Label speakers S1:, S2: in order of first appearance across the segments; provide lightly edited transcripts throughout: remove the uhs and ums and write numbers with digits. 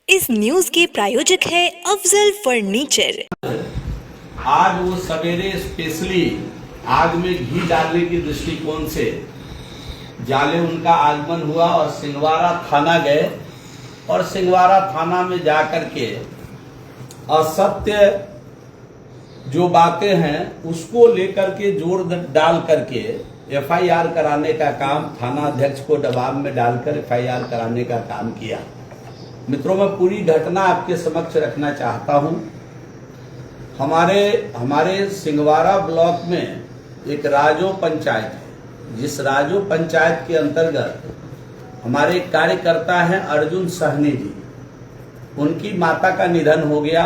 S1: इस न्यूज के प्रायोजक है अफजल फर्नीचर।
S2: आज वो सवेरे स्पेशली आग में घी डालने की दृष्टिकोण से जाले उनका आगमन हुआ और सिंहवाड़ा थाना गए और सिंहवाड़ा थाना में जाकर के असत्य जो बातें हैं उसको लेकर के जोर डाल करके एफआईआर कराने का काम, थाना अध्यक्ष को दबाव में डालकर एफआईआर कराने का काम किया। मित्रों, मैं पूरी घटना आपके समक्ष रखना चाहता हूं। हमारे सिंहवाड़ा ब्लॉक में एक राजो पंचायत है, जिस राजो पंचायत के अंतर्गत हमारे कार्यकर्ता हैं अर्जुन सहनी जी। उनकी माता का निधन हो गया,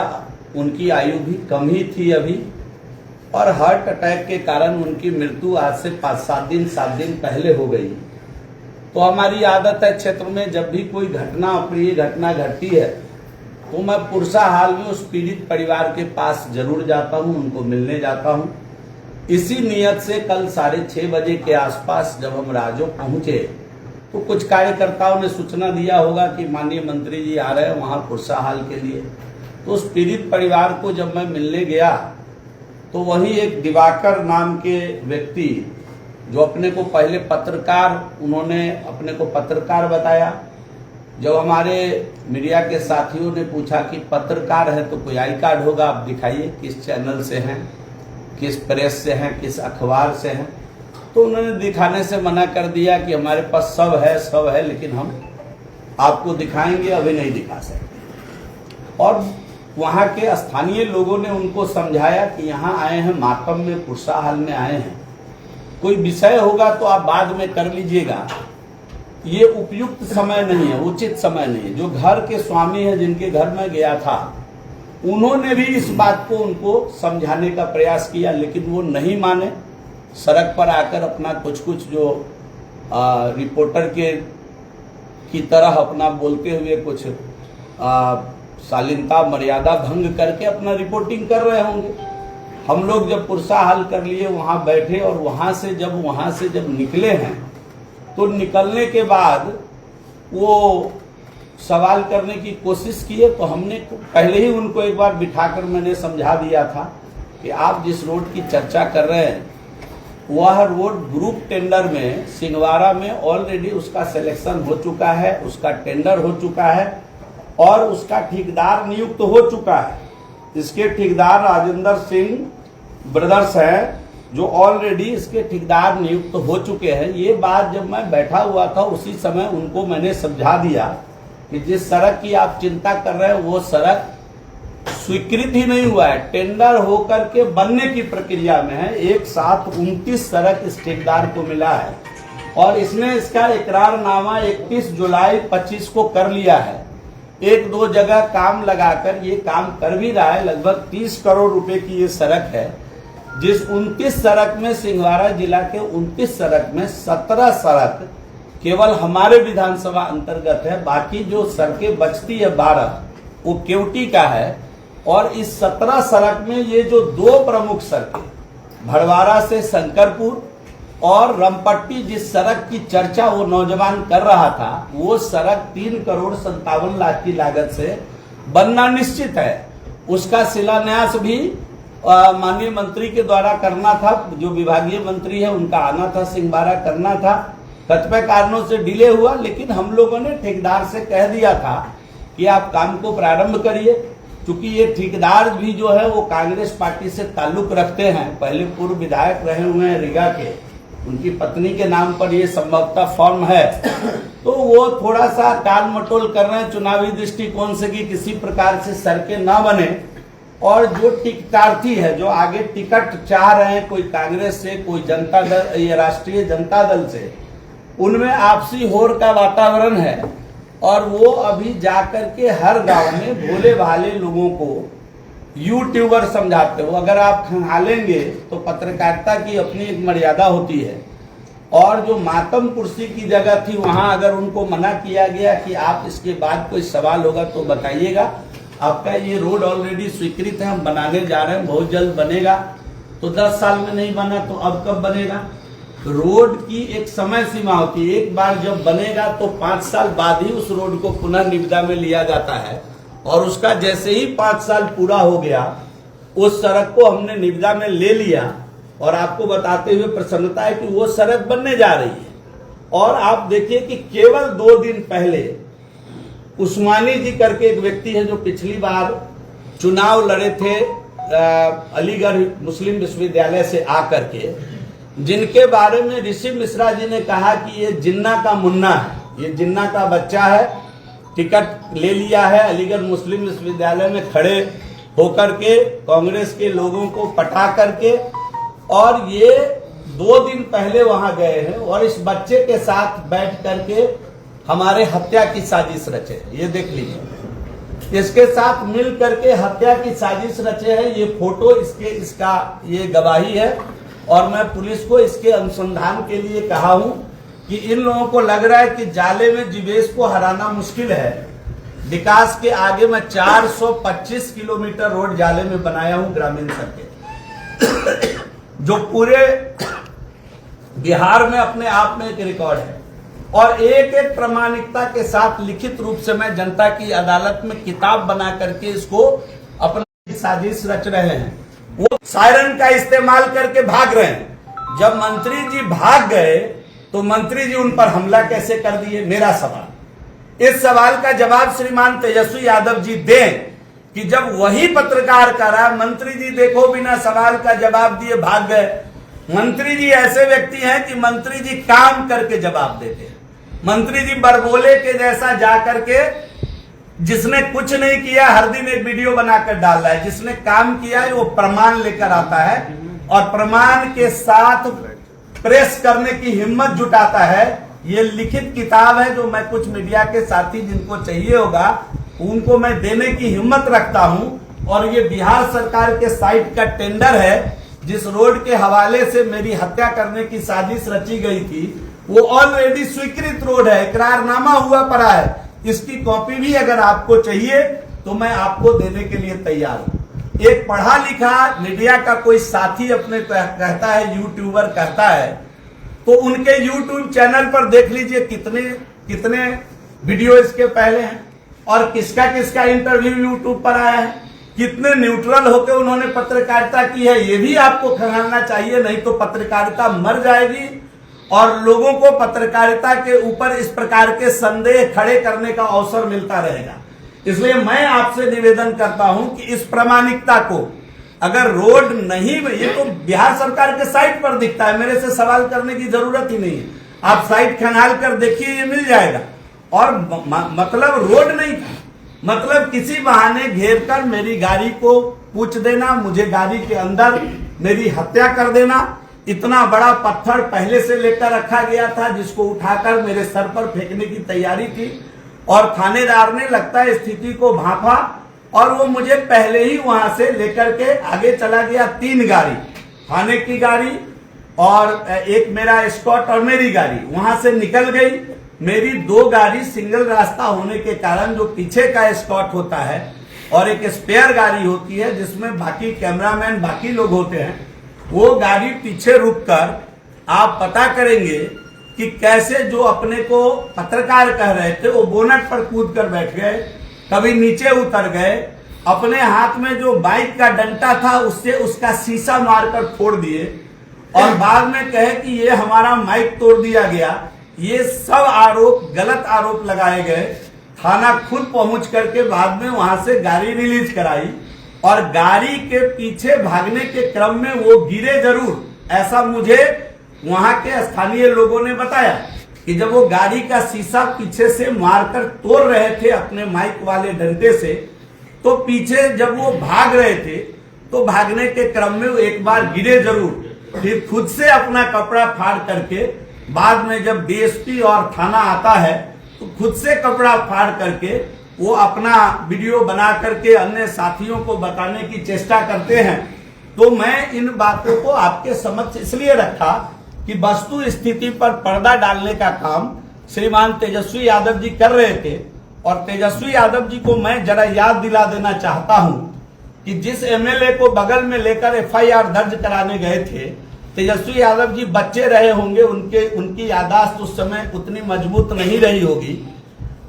S2: उनकी आयु भी कम ही थी अभी, और हार्ट अटैक के कारण उनकी मृत्यु आज से 7 दिन पहले हो गई। तो हमारी आदत है क्षेत्र में जब भी कोई घटना, अप्रिय घटना घटती है तो मैं पुरसा हाल में उस पीड़ित परिवार के पास जरूर जाता हूं, उनको मिलने जाता हूं। इसी नियत से कल 6:30 बजे के आसपास जब हम राजो पहुंचे तो कुछ कार्यकर्ताओं ने सूचना दिया होगा कि माननीय मंत्री जी आ रहे हैं वहां पुरसा हाल के लिए। तो उस पीड़ित परिवार को जब मैं मिलने गया तो वहीं एक दिवाकर नाम के व्यक्ति, जो अपने को पहले पत्रकार, उन्होंने अपने को पत्रकार बताया। जब हमारे मीडिया के साथियों ने पूछा कि पत्रकार है तो कोई आई कार्ड होगा, आप दिखाइए किस चैनल से हैं, किस प्रेस से हैं, किस अखबार से हैं। तो उन्होंने दिखाने से मना कर दिया कि हमारे पास सब है, लेकिन हम आपको दिखाएंगे, अभी नहीं दिखा सकते। और वहां के स्थानीय लोगों ने उनको समझाया कि यहाँ आए हैं मातम में, पुरसा हाल में आए हैं, कोई विषय होगा तो आप बाद में कर लीजिएगा, ये उपयुक्त समय नहीं है, उचित समय नहीं है। जो घर के स्वामी है, जिनके घर में गया था, उन्होंने भी इस बात को उनको समझाने का प्रयास किया, लेकिन वो नहीं माने। सड़क पर आकर अपना कुछ जो रिपोर्टर की तरह अपना बोलते हुए कुछ शालीनता मर्यादा भंग करके अपना रिपोर्टिंग कर रहे होंगे। हम लोग जब पुरसा हाल कर लिए, वहां बैठे और वहां से जब निकले हैं तो निकलने के बाद वो सवाल करने की कोशिश किए। तो हमने पहले ही उनको एक बार बिठाकर मैंने समझा दिया था कि आप जिस रोड की चर्चा कर रहे हैं वह रोड ग्रुप टेंडर में सिंहवाड़ा में ऑलरेडी उसका सिलेक्शन हो चुका है, उसका टेंडर हो चुका है और उसका ठेकेदार नियुक्त हो चुका है। इसके ठेकेदार राजेंद्र सिंह ब्रदर्स हैं, जो ऑलरेडी इसके ठेकेदार नियुक्त हो चुके हैं। ये बात जब मैं बैठा हुआ था उसी समय उनको मैंने समझा दिया कि जिस सड़क की आप चिंता कर रहे हैं वो सड़क स्वीकृत ही नहीं हुआ है, टेंडर होकर के बनने की प्रक्रिया में है। एक साथ 29 सड़क इस ठेकेदार को मिला है और इसने इसका इकरारनामा 31 जुलाई 25 को कर लिया है। 1-2 जगह काम लगाकर ये काम कर भी रहा है। लगभग 30 करोड़ रुपए की ये सड़क है, जिस 29 सड़क में, सिंहवाड़ा जिला के 29 सड़क में 17 सड़क केवल हमारे विधानसभा अंतर्गत है। बाकी जो सड़कें बचती है 12 वो केवटी का है। और इस 17 सड़क में ये जो 2 प्रमुख सड़कें, भड़वाड़ा से शंकरपुर और रमपट्टी जिस सड़क की चर्चा वो नौजवान कर रहा था, वो सड़क 3,57,00,000 की लागत से बनना निश्चित है। उसका शिलान्यास भी माननीय मंत्री के द्वारा करना था, जो विभागीय मंत्री है उनका आना था, सिंहबारा करना था। कतिपय कारणों से डिले हुआ, लेकिन हम लोगों ने ठेकेदार से कह दिया था कि आप काम को प्रारंभ करिए। चूंकि ये ठेकेदार भी जो है वो कांग्रेस पार्टी से ताल्लुक रखते हैं, पहले पूर्व विधायक रहे हुए हैं रीगा के, उनकी पत्नी के नाम पर ये संभवतः फॉर्म है, तो वो थोड़ा सा टाल मटोल कर रहे हैं चुनावी दृष्टिकोण से कि किसी प्रकार से सड़कें ना बने। और जो टिकटार्थी है, जो आगे टिकट चाह रहे हैं, कोई कांग्रेस से, कोई जनता दल, ये राष्ट्रीय जनता दल से, उनमें आपसी होड़ का वातावरण है। और वो अभी जाकर के हर गांव में भोले भाले लोगों को यूट्यूबर समझाते हो। अगर आप खंगालेंगे तो पत्रकारिता की अपनी एक मर्यादा होती है, और जो मातम कुर्सी की जगह थी वहां अगर उनको मना किया गया कि आप इसके बाद कोई सवाल होगा तो बताइएगा, आपका ये रोड ऑलरेडी स्वीकृत है, हम बनाने जा रहे हैं, बहुत जल्द बनेगा। तो 10 साल में नहीं बना तो अब कब बनेगा? रोड की एक समय सीमा होती है, एक बार जब बनेगा तो 5 साल बाद ही उस रोड को पुनः निविदा में लिया जाता है। और उसका जैसे ही 5 साल पूरा हो गया, उस सड़क को हमने निविदा में ले लिया, और आपको बताते हुए प्रसन्नता है कि वो सड़क बनने जा रही है। और आप देखिए कि केवल 2 दिन पहले उस्मानी जी करके एक व्यक्ति है जो पिछली बार चुनाव लड़े थे अलीगढ़ मुस्लिम विश्वविद्यालय से आकर के, जिनके बारे में ऋषि मिश्रा जी ने कहा कि ये जिन्ना का मुन्ना है, ये जिन्ना का बच्चा है, टिकट ले लिया है, अलीगढ़ मुस्लिम विश्वविद्यालय में खड़े होकर के कांग्रेस के लोगों को पटा करके, और ये 2 दिन पहले वहां गए हैं और इस बच्चे के साथ बैठ करके हमारे हत्या की साजिश रचे। ये देख लीजिए, इसके साथ मिल करके हत्या की साजिश रचे हैं। ये फोटो इसका ये गवाही है। और मैं पुलिस को इसके अनुसंधान के लिए कहा हूं कि इन लोगों को लग रहा है कि जाले में जीवेश को हराना मुश्किल है। विकास के आगे मैं 425 किलोमीटर रोड जाले में बनाया हूं, ग्रामीण सड़कें, जो पूरे बिहार में अपने आप में एक रिकॉर्ड है। और एक एक प्रामाणिकता के साथ लिखित रूप से मैं जनता की अदालत में किताब बना करके इसको अपनी साजिश रच रहे हैं। वो सायरन का इस्तेमाल करके भाग रहे हैं। जब मंत्री जी भाग गए तो मंत्री जी उन पर हमला कैसे कर दिए? मेरा सवाल, इस सवाल का जवाब श्रीमान तेजस्वी यादव जी दें कि जब वही पत्रकार करा, मंत्री जी देखो बिना सवाल का जवाब दिए भाग गए। मंत्री जी ऐसे व्यक्ति हैं कि मंत्री जी काम करके जवाब देते हैं। मंत्री जी बरबोले के जैसा जाकर के, जिसने कुछ नहीं किया हर दिन एक वीडियो बनाकर डाल रहा है, जिसने काम किया है वो प्रमाण लेकर आता है और प्रमाण के साथ प्रेस करने की हिम्मत जुटाता है। ये लिखित किताब है जो मैं कुछ मीडिया के साथी जिनको चाहिए होगा उनको मैं देने की हिम्मत रखता हूं। और ये बिहार सरकार के साइट का टेंडर है, जिस रोड के हवाले से मेरी हत्या करने की साजिश रची गई थी, वो ऑलरेडी स्वीकृत रोड है, इकरारनामा हुआ पड़ा है। इसकी कॉपी भी अगर आपको चाहिए तो मैं आपको देने के लिए तैयार हूं। एक पढ़ा लिखा मीडिया का कोई साथी अपने कहता है यूट्यूबर कहता है, तो उनके यूट्यूब चैनल पर देख लीजिए कितने वीडियो इसके पहले हैं और किसका किसका इंटरव्यू यूट्यूब पर आया है, कितने न्यूट्रल होकर उन्होंने पत्रकारिता की है। ये भी आपको खंगालना चाहिए, नहीं तो पत्रकारिता मर जाएगी और लोगों को पत्रकारिता के ऊपर इस प्रकार के संदेह खड़े करने का अवसर मिलता रहेगा। इसलिए मैं आपसे निवेदन करता हूं कि इस प्रामाणिकता को, अगर रोड नहीं, ये तो बिहार सरकार के साइट पर दिखता है, मेरे से सवाल करने की जरूरत ही नहीं है। आप साइट खंगाल कर देखिए, ये मिल जाएगा। और मतलब रोड नहीं था, मतलब किसी बहाने घेर कर मेरी गाड़ी को पूछ देना, मुझे गाड़ी के अंदर मेरी हत्या कर देना। इतना बड़ा पत्थर पहले से लेकर रखा गया था जिसको उठाकर मेरे सर पर फेंकने की तैयारी थी, और थानेदार ने लगता है स्थिति को भांपा और वो मुझे पहले ही वहां से लेकर के आगे चला गया। 3 गाड़ी, थाने की गाड़ी और एक मेरा स्कॉट और मेरी गाड़ी वहां से निकल गई। मेरी 2 गाड़ी सिंगल रास्ता होने के कारण, जो पीछे का स्कॉट होता है और एक स्पेयर गाड़ी होती है जिसमें बाकी कैमरामैन बाकी लोग होते हैं, वो गाड़ी पीछे रुककर आप पता करेंगे कि कैसे जो अपने को पत्रकार कह रहे थे वो बोनट पर कूद कर बैठ गए, कभी नीचे उतर गए, अपने हाथ में जो बाइक का डंटा था उससे उसका शीशा मारकर फोड़ दिए और बाद में कहे कि ये हमारा माइक तोड़ दिया गया। ये सब आरोप, गलत आरोप लगाए गए। थाना खुद पहुंच करके बाद में वहां से गाड़ी रिलीज कराई और गाड़ी के पीछे भागने के क्रम में वो गिरे जरूर, ऐसा मुझे वहां के स्थानीय लोगों ने बताया कि जब वो गाड़ी का शीशा पीछे से मारकर तोड़ रहे थे अपने माइक वाले डंडे से, तो पीछे जब वो भाग रहे थे तो भागने के क्रम में वो एक बार गिरे जरूर, फिर खुद से अपना कपड़ा फाड़ करके बाद में जब डीएसपी और थाना आता है तो खुद से कपड़ा फाड़ करके वो अपना वीडियो बना करके अन्य साथियों को बताने की चेष्टा करते हैं। तो मैं इन बातों को आपके समक्ष इसलिए रखा कि वस्तु स्थिति पर पर्दा डालने का काम श्रीमान तेजस्वी यादव जी कर रहे थे और तेजस्वी यादव जी को मैं जरा याद दिला देना चाहता हूं कि जिस एमएलए को बगल में लेकर एफआईआर दर्ज कराने गए थे, तेजस्वी यादव जी बच्चे रहे होंगे, उनकी याददाश्त उस समय उतनी मजबूत नहीं रही होगी।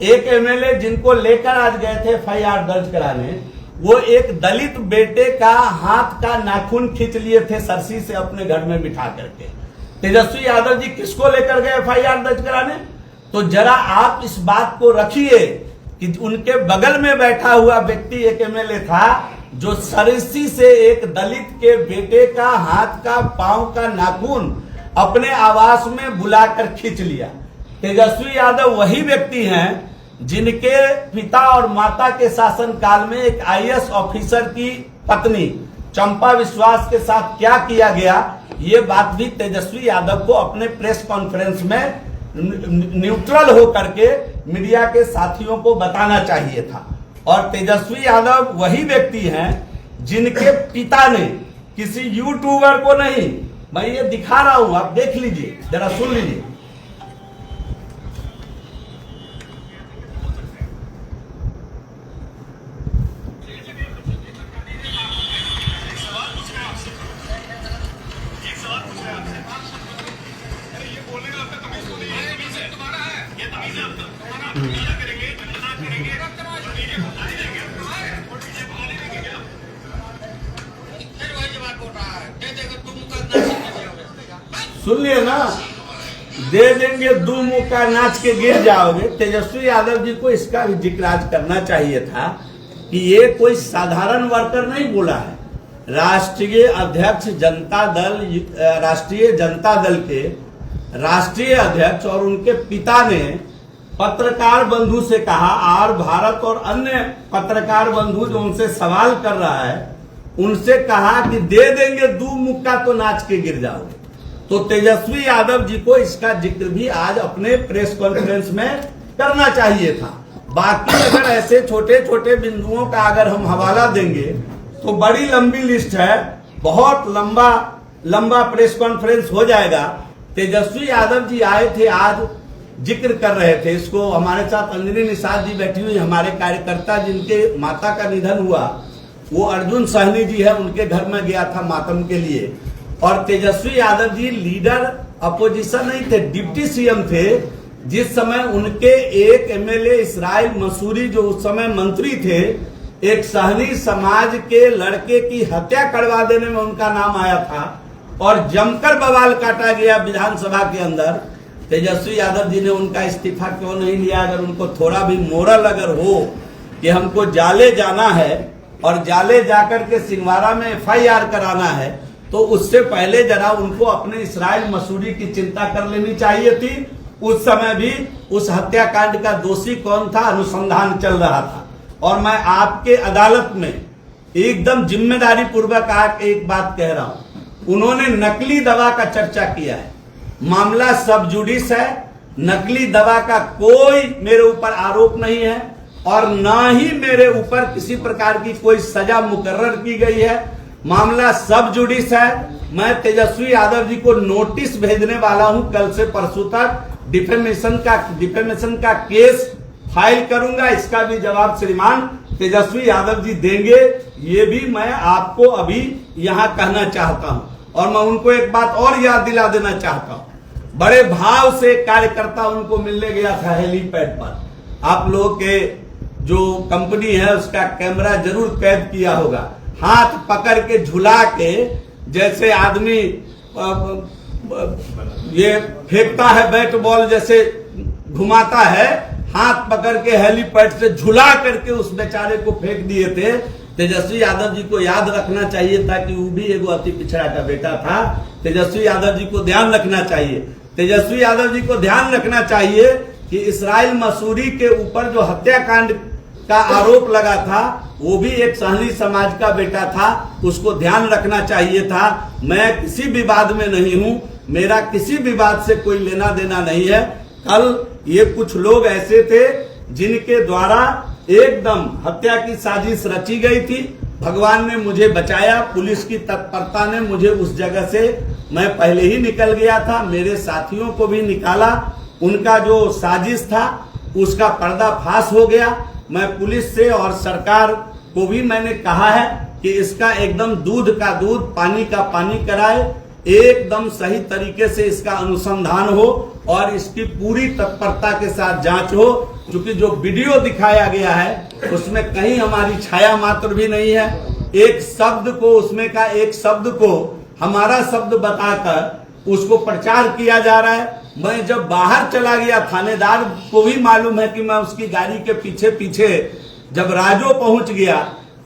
S2: एक एमएलए जिनको लेकर आज गए थे एफआईआर दर्ज कराने, वो एक दलित बेटे का हाथ का नाखून खींच लिए थे सरसी से अपने घर में बिठा करके। तेजस्वी यादव जी किसको लेकर गए एफआईआर दर्ज कराने? तो जरा आप इस बात को रखिए कि उनके बगल में बैठा हुआ व्यक्ति एक एमएलए था जो सरसी से एक दलित के बेटे का हाथ का, पांव का नाखून अपने आवास में बुलाकर खींच लिया। तेजस्वी यादव वही व्यक्ति हैं जिनके पिता और माता के शासन काल में एक आईएएस ऑफिसर की पत्नी चंपा विश्वास के साथ क्या किया गया, ये बात भी तेजस्वी यादव को अपने प्रेस कॉन्फ्रेंस में न्यूट्रल होकर के मीडिया के साथियों को बताना चाहिए था। और तेजस्वी यादव वही व्यक्ति हैं जिनके पिता ने किसी यूट्यूबर को नहीं, मैं ये दिखा रहा हूं, आप देख लीजिए, जरा सुन लीजिए। सुन लिए ना, दे देंगे दो मुक्का नाच के गिर जाओगे। तेजस्वी यादव जी को इसका भी जिक्र आज करना चाहिए था कि ये कोई साधारण वर्कर नहीं बोला है। राष्ट्रीय अध्यक्ष जनता दल, राष्ट्रीय जनता दल के राष्ट्रीय अध्यक्ष और उनके पिता ने पत्रकार बंधु से कहा, आर भारत और अन्य पत्रकार बंधु जो उनसे सवाल कर रहा है उनसे कहा कि दे देंगे दो मुक्का तो नाच के गिर जाओगे। तो तेजस्वी यादव जी को इसका जिक्र भी आज अपने प्रेस कॉन्फ्रेंस में करना चाहिए था। बाकी अगर ऐसे छोटे छोटे बिंदुओं का अगर हम हवाला देंगे तो बड़ी लंबी लिस्ट है, बहुत लंबा प्रेस कॉन्फ्रेंस हो जाएगा। तेजस्वी यादव जी आए थे, आज जिक्र कर रहे थे इसको। हमारे साथ अंजनी निषाद जी बैठी हुई, हमारे कार्यकर्ता जिनके माता का निधन हुआ वो अर्जुन सहनी जी है, उनके घर में गया था मातम के लिए। और तेजस्वी यादव जी लीडर अपोजिशन नहीं थे, डिप्टी सीएम थे। जिस समय उनके एक एमएलए इसराइल मसूरी जो उस समय मंत्री थे, एक सहनी समाज के लड़के की हत्या करवा देने में उनका नाम आया था और जमकर बवाल काटा गया विधानसभा के अंदर। तेजस्वी यादव जी ने उनका इस्तीफा क्यों नहीं लिया? अगर उनको थोड़ा भी मोरल अगर हो कि हमको जाले जाना है और जाले जाकर के सिंहवाड़ा में एफआईआर कराना है, तो उससे पहले जरा उनको अपने इसराइल मसूरी की चिंता कर लेनी चाहिए थी। उस समय भी उस हत्याकांड का दोषी कौन था, अनुसंधान चल रहा था। और मैं आपके अदालत में एकदम जिम्मेदारी पूर्वक एक बात कह रहा हूं, उन्होंने नकली दवा का चर्चा किया है। मामला सब जुडिस है, नकली दवा का कोई मेरे ऊपर आरोप नहीं है और न ही मेरे ऊपर किसी प्रकार की कोई सजा मुकर्रर की गई है। मामला सब जुडिस है। मैं तेजस्वी यादव जी को नोटिस भेजने वाला हूं, कल से परसों तक डिफेमेशन का केस फाइल करूंगा। इसका भी जवाब श्रीमान तेजस्वी यादव जी देंगे, ये भी मैं आपको अभी यहां कहना चाहता हूं। और मैं उनको एक बात और याद दिला देना चाहता हूं, बड़े भाव से कार्यकर्ता उनको मिलने गया था हेलीपैड पर। आप लोगों के जो कंपनी है उसका कैमरा जरूर कैद किया होगा, हाथ पकड़ के झुला के, जैसे आदमी ये फेंकता है बैट बॉल जैसे घुमाता है, हाथ पकड़ के हेलीपैड से झुला करके उस बेचारे को फेंक दिए थे। तेजस्वी यादव जी को याद रखना चाहिए था कि वो भी एगो अति पिछड़ा का बेटा था। तेजस्वी यादव जी को ध्यान रखना चाहिए, तेजस्वी यादव जी को ध्यान रखना चाहिए कि इस्राइल मसूरी के ऊपर जो हत्याकांड का आरोप लगा था वो भी एक सहनी समाज का बेटा था, उसको ध्यान रखना चाहिए था। मैं किसी विवाद में नहीं हूं, मेरा किसी विवाद से कोई लेना देना नहीं है। कल ये कुछ लोग ऐसे थे जिनके द्वारा एकदम हत्या की साजिश रची गई थी। भगवान ने मुझे बचाया, पुलिस की तत्परता ने मुझे उस जगह से, मैं पहले ही निकल गया था, मेरे साथियों को भी निकाला। उनका जो साजिश था उसका पर्दाफाश हो गया। मैं पुलिस से और सरकार को भी मैंने कहा है कि इसका एकदम दूध का दूध पानी का पानी कराए, एकदम सही तरीके से इसका अनुसंधान हो और इसकी पूरी तत्परता के साथ जांच हो। क्योंकि जो वीडियो दिखाया गया है उसमें कहीं हमारी छाया मात्र भी नहीं है। एक शब्द को, उसमें का एक शब्द को हमारा शब्द बताकर उसको प्रचार किया जा रहा है। मैं जब बाहर चला गया, थानेदार को भी मालूम है कि मैं उसकी गाड़ी के पीछे पीछे जब राजो पहुंच गया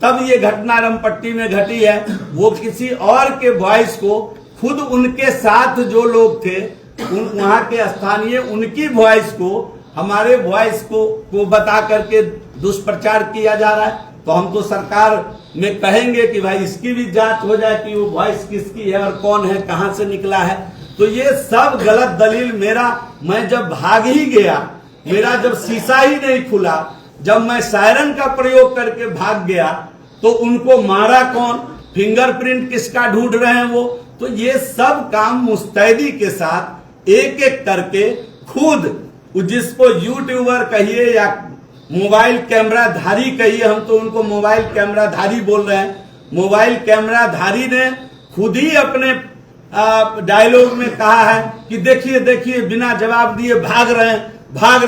S2: तब ये घटना रमपट्टी में घटी है। वो किसी और के वॉइस को, खुद उनके साथ जो लोग थे वहां के स्थानीय, उनकी वॉइस को हमारे वॉइस को बता करके दुष्प्रचार किया जा रहा है। तो हम तो सरकार में कहेंगे कि भाई इसकी भी जांच हो जाए कि वो वॉइस किसकी है और कौन है, कहां से निकला है। तो ये सब गलत दलील मैं जब भाग ही गया, मेरा जब शीशा ही नहीं खुला, जब मैं सायरन का प्रयोग करके भाग गया तो उनको मारा कौन, फिंगरप्रिंट किसका ढूंढ रहे हैं वो। तो ये सब काम मुस्तैदी के साथ एक एक करके खुद, जिसको यूट्यूबर कहिए या मोबाइल कैमरा धारी कहिए, हम तो उनको मोबाइल कैमरा धारी बोल रहे हैं, मोबाइल कैमरा धारी ने खुद ही अपने डायलॉग में कहा है कि देखिए देखिए बिना जवाब दिए भाग रहे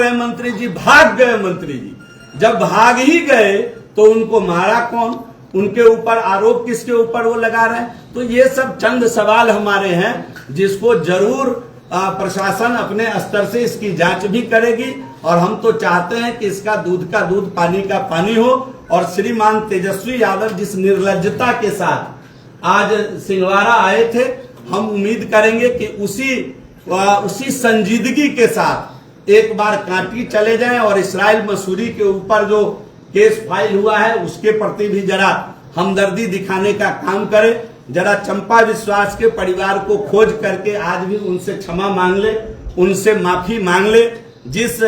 S2: हैं मंत्री जी, भाग गए मंत्री जी। जब भाग ही गए तो उनको मारा कौन, उनके ऊपर आरोप किसके ऊपर वो लगा रहे हैं। तो ये सब चंद सवाल हमारे हैं जिसको जरूर प्रशासन अपने स्तर से इसकी जांच भी करेगी। और हम तो चाहते हैं कि इसका दूध का दूध पानी का पानी हो। और श्रीमान तेजस्वी यादव जिस निर्लज्जता के साथ आज सिंहवाड़ा आए थे, हम उम्मीद करेंगे कि उसी संजीदगी के साथ एक बार कांटी चले जाएं और इस्राइल मसूरी के ऊपर जो केस फाइल हुआ है उसके प्रति भी जरा हमदर्दी दिखाने का काम करें। जरा चंपा विश्वास के परिवार को खोज करके आज भी उनसे क्षमा मांग ले, उनसे माफी मांग ले। जिस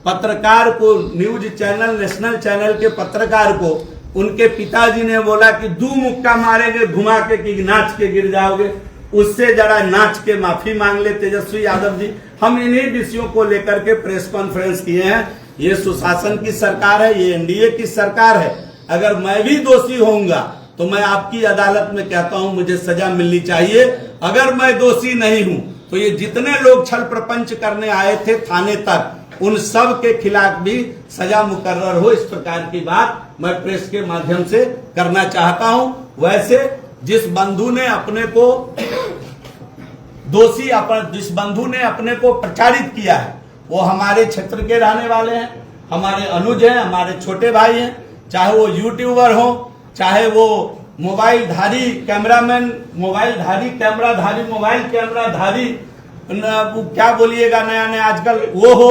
S2: पत्रकार को, न्यूज चैनल, नेशनल चैनल के पत्रकार को उनके पिताजी ने बोला कि 2 मुक्का मारेंगे घुमा के कि नाच के गिर जाओगे, उससे जरा नाच के माफी मांग ले तेजस्वी यादव जी। हम इन्हीं विषयों को लेकर के प्रेस कॉन्फ्रेंस किए हैं। ये सुशासन की सरकार है, ये एनडीए की सरकार है। अगर मैं भी दोषी होऊंगा तो मैं आपकी अदालत में कहता हूं मुझे सजा मिलनी चाहिए। अगर मैं दोषी नहीं हूं तो ये जितने लोग छल प्रपंच करने आए थे थाने तक, उन सब के खिलाफ भी सजा मुकर्रर हो, इस प्रकार की बात मैं प्रेस के माध्यम से करना चाहता हूं। वैसे जिस बंधु ने अपने को प्रचारित किया है वो हमारे क्षेत्र के रहने वाले हैं, हमारे अनुज हैं, हमारे छोटे भाई हैं। चाहे वो यूट्यूबर हो, चाहे वो मोबाइल धारी कैमरामैन, मोबाइल कैमराधारी, क्या बोलिएगा नया नया आजकल वो हो,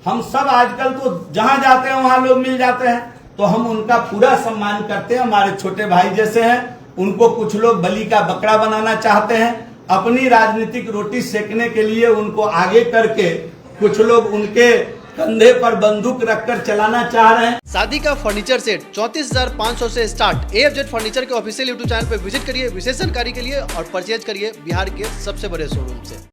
S2: हम सब आजकल तो जहां जाते हैं वहां लोग मिल जाते हैं। तो हम उनका पूरा सम्मान करते हैं, हमारे छोटे भाई जैसे हैं। उनको कुछ लोग बलि का बकरा बनाना चाहते हैं, अपनी राजनीतिक रोटी सेकने के लिए उनको आगे करके कुछ लोग उनके कंधे पर बंदूक रखकर चलाना चाह रहे हैं।
S3: शादी का फर्नीचर सेट 34,500 से स्टार्ट। AFZ फर्नीचर के ऑफिशियल यूट्यूब चैनल पर विजिट करिए विशेष जानकारी के लिए और परचेज करिए बिहार के सबसे बड़े शोरूम से।